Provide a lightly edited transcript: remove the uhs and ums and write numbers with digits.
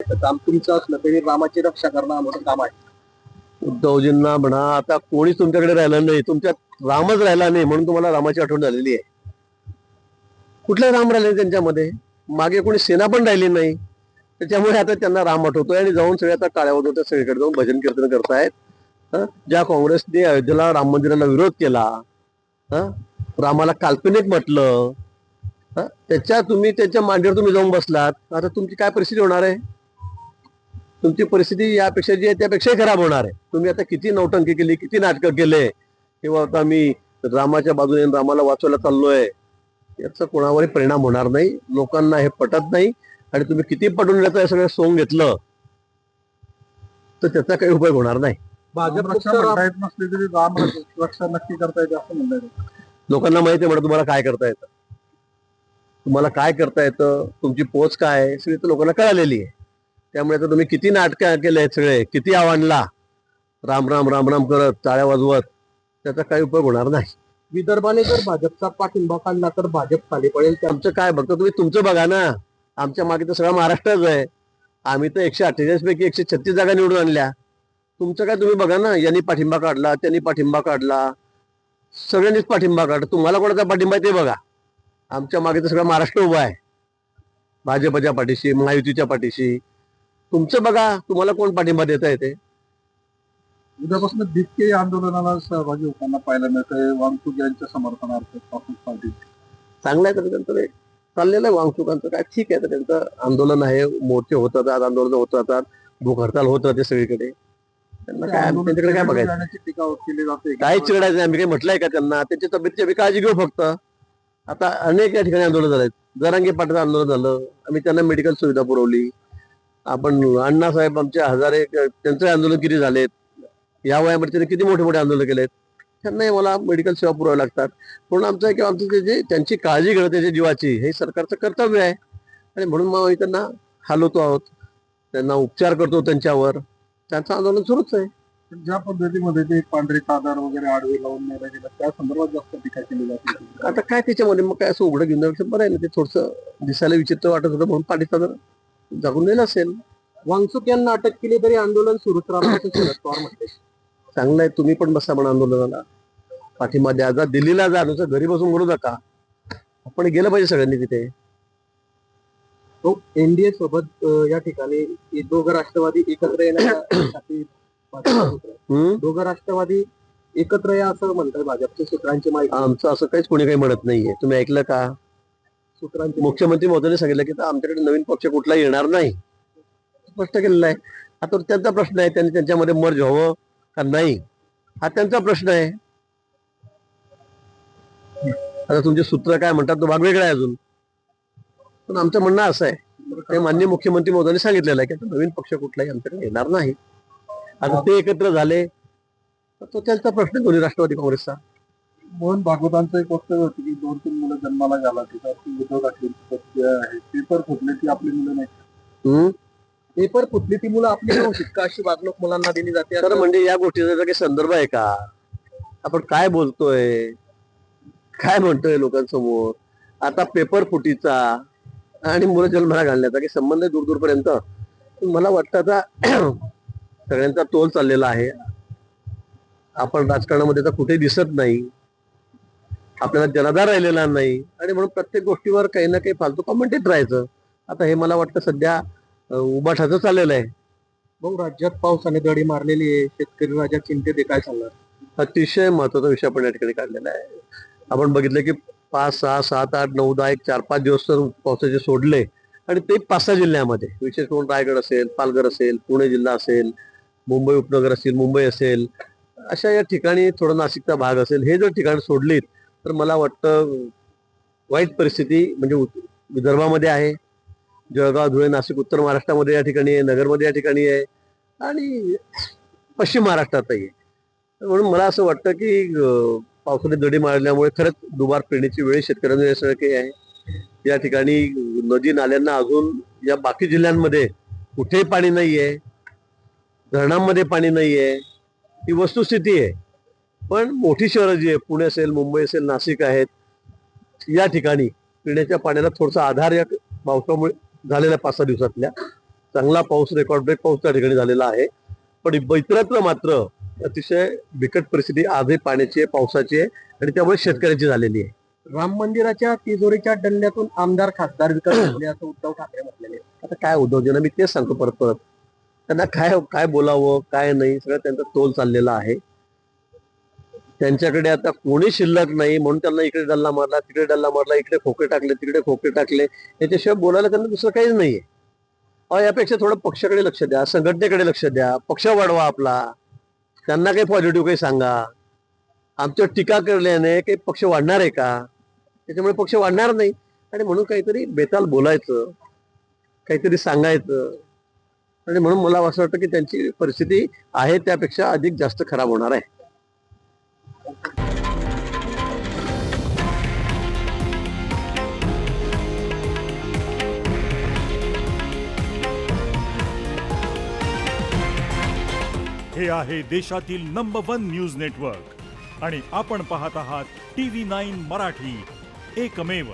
काम तुमचं असलं तरी रामाची रक्षा करणं हा मोठं काम आहे. उद्धवजींना म्हणा, आता कोणीच तुमच्याकडे राहिलं नाही, तुमच्यात रामच राहिला नाही म्हणून तुम्हाला रामाची आठवण झालेली आहे. कुठले राम राहिले त्यांच्यामध्ये? मागे कोणी सेना पण राहिली नाही, त्याच्यामुळे आता त्यांना राम आठवतोय आणि जाऊन सगळे आता टाळ्या वाजवतात, सगळीकडे जाऊन भजन कीर्तन करतायत. ज्या काँग्रेसने अयोध्येला राम मंदिराला विरोध केला, रामाला काल्पनिक म्हटलं, त्याच्या मांडीवर तुम्ही जाऊन बसलात. आता तुमची काय परिस्थिती होणार आहे? तुमची परिस्थिती यापेक्षा जी आहे त्यापेक्षाही खराब होणार आहे. तुम्ही आता किती नौटंकी केली, किती नाटकं केले, किंवा आता मी रामाच्या बाजूने रामाला वाचवायला चाललोय, याचा कोणावरही परिणाम होणार नाही. लोकांना हे पटत नाही आणि तुम्ही किती पटून याचं सगळं सोंग घेतलं तर त्याचा काही उपयोग होणार नाही. भाजप रक्षा येत नसली तरी राम रक्षा नक्की करता येते असं म्हणलं. लोकांना माहिती आहे म्हणा तुम्हाला काय करता येतं, तुम्हाला काय करता येतं, तुमची पोच काय आहे, सगळी तर लोकांना कळालेली आहे. त्यामुळे आता तुम्ही किती नाटकं केले आहेत, सगळे किती आव्हानला राम राम राम राम करत टाळ्या वाजवत, त्याचा काही उपयोग होणार नाही. विदर्भाने जर भाजपचा पाठिंबा काढला तर भाजप खाली पडेल. आमचं काय बघता तुम्ही, तुमचं बघा ना. आमच्या मागे तर सगळा महाराष्ट्रच आहे. आम्ही तर 148 पैकी 136 जागा निवडून आणल्या. तुमचं काय तुम्ही बघा ना. यांनी पाठिंबा काढला, त्यांनी पाठिंबा काढला, सगळ्यांनीच पाठिंबा काढला. तुम्हाला कोणाचा पाठिंबा आहे ते बघा. आमच्या मागे तर सगळा महाराष्ट्र उभा आहे, भाजपच्या पाठीशी, महायुतीच्या पाठीशी. तुमचं बघा, तुम्हाला कोण पाठिंबा देता येते? उद्यापासून जितके आंदोलनाला सहभागी होताना पाहायला मिळतंय वांगचूक यांच्या समर्थनार्थ पार्टी. चांगलं आहे तर त्यांचं चाललेलं आहे वांगचुकांचं काय, ठीक आहे. तर त्यांचं आंदोलन आहे, मोर्चे होत राहतात, आंदोलन होत राहतात, भूक हडताल होत राहते सगळीकडे. त्यांना काय, त्यांच्याकडे काय बघायचं, टीका केली जाते. काय चिरडायचं नाही. आम्ही काही म्हटलंय का त्यांना? त्यांची तब्येतची आम्ही काळजी घेऊ फक्त. आता अनेक या ठिकाणी आंदोलन झालेत. जरांगे पाटलाचं आंदोलन झालं, आम्ही त्यांना मेडिकल सुविधा पुरवली. आपण अण्णासाहेब आमचे हजारे, त्यांचे आंदोलन किती झालेत, या वयामध्ये त्यांनी किती मोठे मोठे आंदोलन केलेत. त्यांनाही मला मेडिकल सेवा पुरवावी लागतात. म्हणून आमचं किंवा आमचं जे त्यांची काळजी घेणं त्याच्या जीवाची, हे सरकारचं कर्तव्य आहे. आणि म्हणून मग आम्ही त्यांना हलवतो आहोत, त्यांना उपचार करतो त्यांच्यावर. त्यांचं आंदोलन सुरूच आहे. ज्या पद्धतीमध्ये ते पांढरे चादर वगैरे आडवे लावून नेलं गेलं त्या संदर्भात जास्त टीका केली जाते. आता काय त्याच्यामध्ये मग काय असं उघडं घेऊन जाण्यापेक्षा बरं आहे ना. ते थोडंसं दिसायला विचित्र वाटत होतं म्हणून पांढरे चादर जागून नेलं असेल. वांगचूक यांना अटक केली तरी आंदोलन सुरूच राहणार असं शरद पवार म्हटले. चांगलं आहे, तुम्ही पण बसा म्हणा आंदोलनाला, पाठिंबा द्या, जा दिल्लीला जा, नुसतं घरी बसून बोलू नका. आपण गेलं पाहिजे सगळ्यांनी तिथे. एनडीए सोबत या ठिकाणी दोघं राष्ट्रवादी एकत्र येण्यासाठी दोघं राष्ट्रवादी एकत्र या असं म्हणतात भाजपच्या सूत्रांची माहिती. आमचं असं काहीच कोणी काही म्हणत नाहीये. तुम्ही ऐकलं का? सूत्रांची मुख्यमंत्री महोदयाने सांगितलं की आमच्याकडे नवीन पक्ष कुठला येणार नाही, स्पष्ट केलेलं आहे. आता त्यांचा प्रश्न आहे, त्यांनी त्यांच्यामध्ये मर्ज व्हावं का नाही, हा त्यांचा प्रश्न आहे. आता तुमचे सूत्र काय म्हणतात तो भाग वेगळा आहे अजून, पण आमचं म्हणणं असं आहे, ते माननीय मुख्यमंत्री महोदयाने सांगितलेलं आहे की आता नवीन पक्ष कुठलाही आमच्याकडे येणार नाही. आता ते एकत्र झाले तर तो त्यांचा प्रश्न, दोन्ही राष्ट्रवादी काँग्रेसचा. मोहन भागवतांचं एक वक्तव्य होतं की 2-3 मुलं जन्माला घाला, त्याच्यावरती उद्धव ठाकरे आहे, पेपर फुटले ती आपली मुलं नाही. पेपर फुटली ती मुलं आपली नव्हती का, अशी वागणूक मुलांना दिली जाते. तर म्हणजे या गोष्टीचा काही संदर्भ आहे का? आपण काय बोलतोय, काय म्हणतोय लोकांसमोर? आता पेपर फुटीचा आणि मुलं जन्माला घालण्याचा काही संबंध आहे दूरपर्यंत? मला वाटतं आता सगळ्यांचा तोल चाललेला आहे. आपण राजकारणामध्ये तर कुठेही दिसत नाही, आपल्याला जनाधार राहिलेला नाही, आणि म्हणून प्रत्येक गोष्टीवर काही ना काही फालतू कमेंट येत राहायचं. आता हे मला वाटतं सध्या उबाठाचं चाललेलं आहे. मग राज्यात पावसाने दडी मारलेली आहे, शेतकरी राजा चिंतेत आहे, काय सांगणार? अतिशय महत्वाचा विषय आपण या ठिकाणी काढलेला आहे. आपण बघितलं की 5, 6, 7, 8, 9, 10, 4-5 दिवस तर पावसाचे सोडले, आणि ते 5-6 जिल्ह्यामध्ये, विशेष करून रायगड असेल, पालघर असेल, पुणे जिल्हा असेल, मुंबई उपनगर असेल, मुंबई असेल, अशा या ठिकाणी, थोडा नाशिकचा भाग असेल, हे जर ठिकाण सोडलीत तर मला वाटतं वाईट परिस्थिती म्हणजे विदर्भामध्ये आहे. जळगाव, धुळे, नाशिक उत्तर महाराष्ट्रामध्ये या ठिकाणी आहे, नगरमध्ये या ठिकाणी आहे, आणि पश्चिम महाराष्ट्रातही आहे. म्हणून मला असं वाटतं की पावसाने दडी मारल्यामुळे खरंच दुबार पेरणीची वेळ शेतकऱ्यांना यासारखी आहे. या ठिकाणी नदी नाल्यांना अजून या बाकी जिल्ह्यांमध्ये कुठेही पाणी नाहीये, धरणांमध्ये पाणी नाहीये, ही वस्तुस्थिती आहे. पण मोठी शहरं जी आहे, पुणे असेल, मुंबई असेल, नाशिक आहेत, या ठिकाणी पिण्याच्या पाण्याला थोडासा आधार या पावसामुळे झालेल्या 5-6 दिवसातल्या चांगला पाऊस, रेकॉर्ड ब्रेक पाऊस त्या ठिकाणी झालेला आहे. पण इतरत्र मात्र अतिशय बिकट परिस्थिती आजही पाण्याची आहे, पावसाची आहे आणि त्यामुळे शेतकऱ्यांची झालेली आहे. राम मंदिराच्या तिजोरीच्या डल्ल्यातून आमदार खासदार विकास झाले असं उद्धव ठाकरे म्हटलेले. आता काय उद्धवजींना मी तेच सांगतो परत परत, त्यांना काय काय बोलावं काय नाही सगळं त्यांचा तोल चाललेला आहे. त्यांच्याकडे आता कोणी शिल्लक नाही म्हणून त्यांना इकडे डल्ला मारला, तिकडे डल्ला मारला, इकडे खोके टाकले, तिकडे खोके टाकले, याच्याशिवाय बोलायला त्यांना दुसरं काहीच नाहीये. यापेक्षा थोडं पक्षाकडे लक्ष द्या, संघटनेकडे लक्ष द्या, पक्ष वाढवा आपला, त्यांना काही पॉझिटिव्ह काही सांगा. आमच्यावर टीका केल्याने काही पक्ष वाढणार आहे का? त्याच्यामुळे पक्ष वाढणार नाही. आणि म्हणून काहीतरी बेताल बोलायचं, काहीतरी सांगायचं. आणि म्हणून मला असं वाटतं की त्यांची परिस्थिती आहे त्यापेक्षा अधिक जास्त खराब होणार आहे. हे आहे देशातील नंबर 1 न्यूज नेटवर्क आणि आपण पाहत आहात TV9 मराठी, एकमेव.